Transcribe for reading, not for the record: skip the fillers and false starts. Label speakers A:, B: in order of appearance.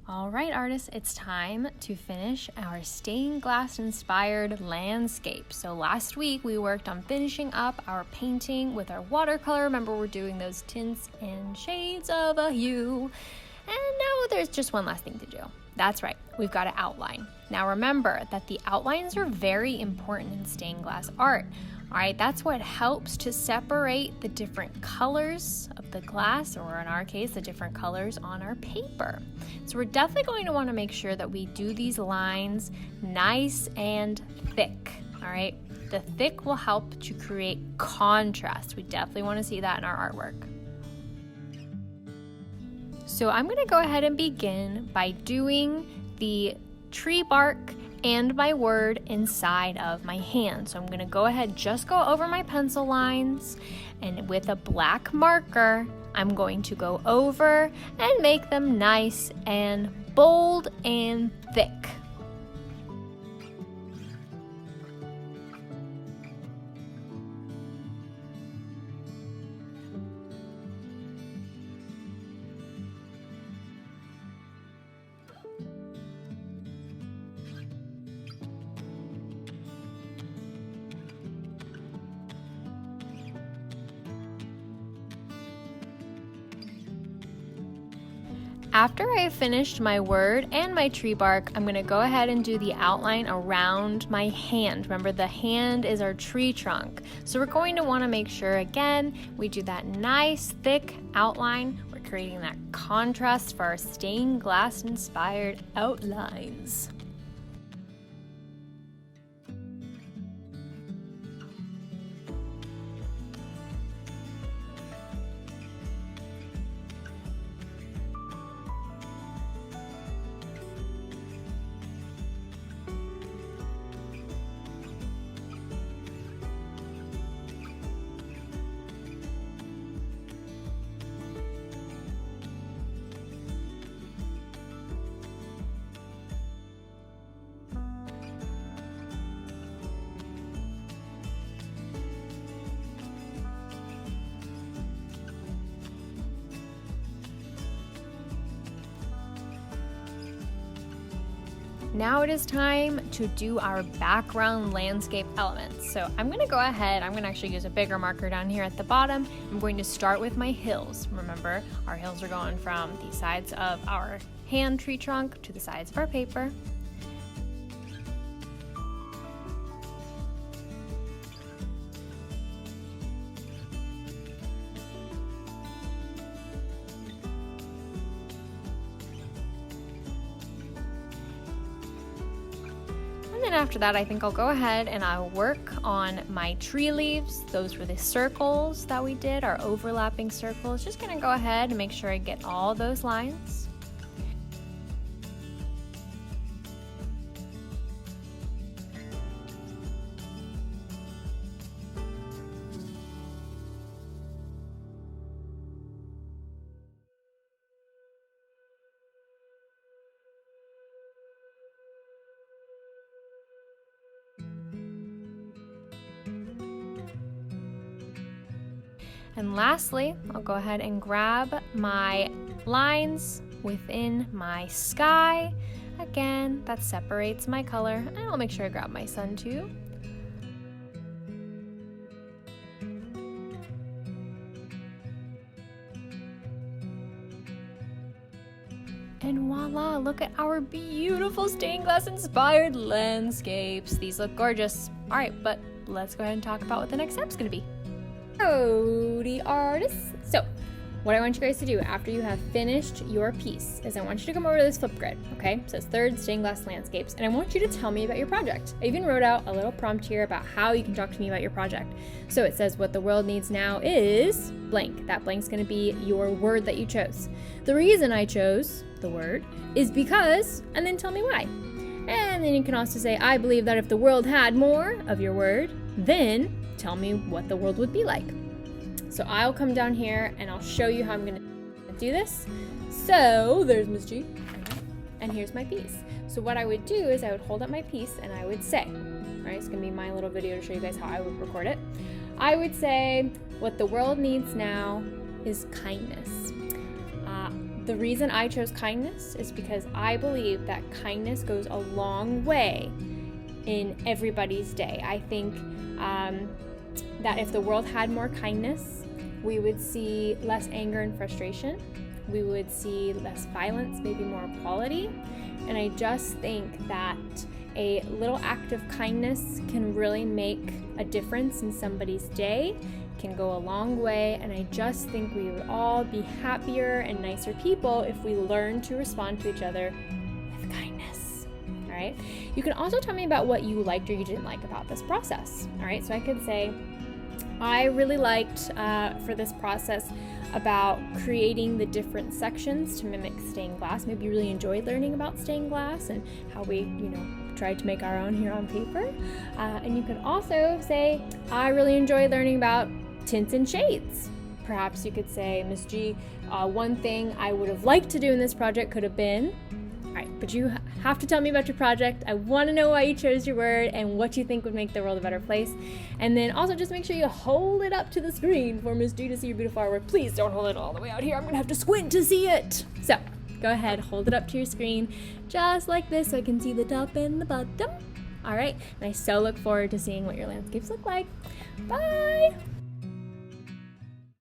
A: All right, artists, it's time to finish our stained glass inspired landscape. So last week we worked on finishing up our painting with our watercolor. Remember, we're doing those tints and shades of a hue. And now there's just one last thing to do. That's right, we've got to outline. Now remember that the outlines are very important in stained glass art. All right, that's what helps to separate the different colors of the glass, or in our case, the different colors on our paper. So we're definitely going to want to make sure that we do these lines nice and thick, all right? The thick will help to create contrast. We definitely want to see that in our artwork. So I'm going to go ahead and begin by doing the tree bark and my word inside of my hand. So I'm going to go ahead, just go over my pencil lines, and with a black marker, I'm going to go over and make them nice and bold and thick. After I finished my word and my tree bark, I'm going to go ahead and do the outline around my hand. Remember, the hand is our tree trunk. So we're going to want to make sure, again, we do that nice thick outline. We're creating that contrast for our stained glass inspired outlines. Now it is time to do our background landscape elements. So I'm going to go ahead, I'm going to actually use a bigger marker down here at the bottom. I'm going to start with my hills. Remember, our hills are going from the sides of our hand tree trunk to the sides of our paper. And after that, I think I'll go ahead and I'll work on my tree leaves. Those were the circles that we did, our overlapping circles. Just gonna go ahead and make sure I get all those lines. And lastly, I'll go ahead and grab my lines within my sky. Again, that separates my color. And I'll make sure I grab my sun too. And voila, look at our beautiful stained glass inspired landscapes. These look gorgeous. All right, but let's go ahead and talk about what the next step's gonna be. Howdy, artists. So what I want you guys to do after you have finished your piece is I want you to come over to this flip grid, okay? It says third stained glass landscapes, and I want you to tell me about your project. I even wrote out a little prompt here about how you can talk to me about your project. So it says what the world needs now is blank. That blank's gonna be your word that you chose. The reason I chose the word is because, and then tell me why. And then you can also say, I believe that if the world had more of your word, then tell me what the world would be like. So I'll come down here and I'll show you how I'm gonna do this. So there's Miss G, and here's my piece. So what I would do is I would hold up my piece and I would say, all right, it's gonna be my little video to show you guys how I would record it. I would say, what the world needs now is kindness. The reason I chose kindness is because I believe that kindness goes a long way in everybody's day. I think that if the world had more kindness, we would see less anger and frustration. We would see less violence, maybe more equality. And I just think that a little act of kindness can really make a difference in somebody's day, can go a long way, and I just think we would all be happier and nicer people if we learn to respond to each other with kindness. All right? You can also tell me about what you liked or you didn't like about this process. All right? So I could say, I really liked for this process about creating the different sections to mimic stained glass. Maybe you really enjoyed learning about stained glass and how we, tried to make our own here on paper. And you could also say, I really enjoyed learning about tints and shades. Perhaps you could say, Ms. G, one thing I would have liked to do in this project could have been, all right, but you have to tell me about your project. I want to know why you chose your word and what you think would make the world a better place. And then also just make sure you hold it up to the screen for Ms. G to see your beautiful artwork. Please don't hold it all the way out here. I'm going to have to squint to see it. So go ahead, hold it up to your screen just like this so I can see the top and the bottom. All right, and I so look forward to seeing what your landscapes look like. Bye!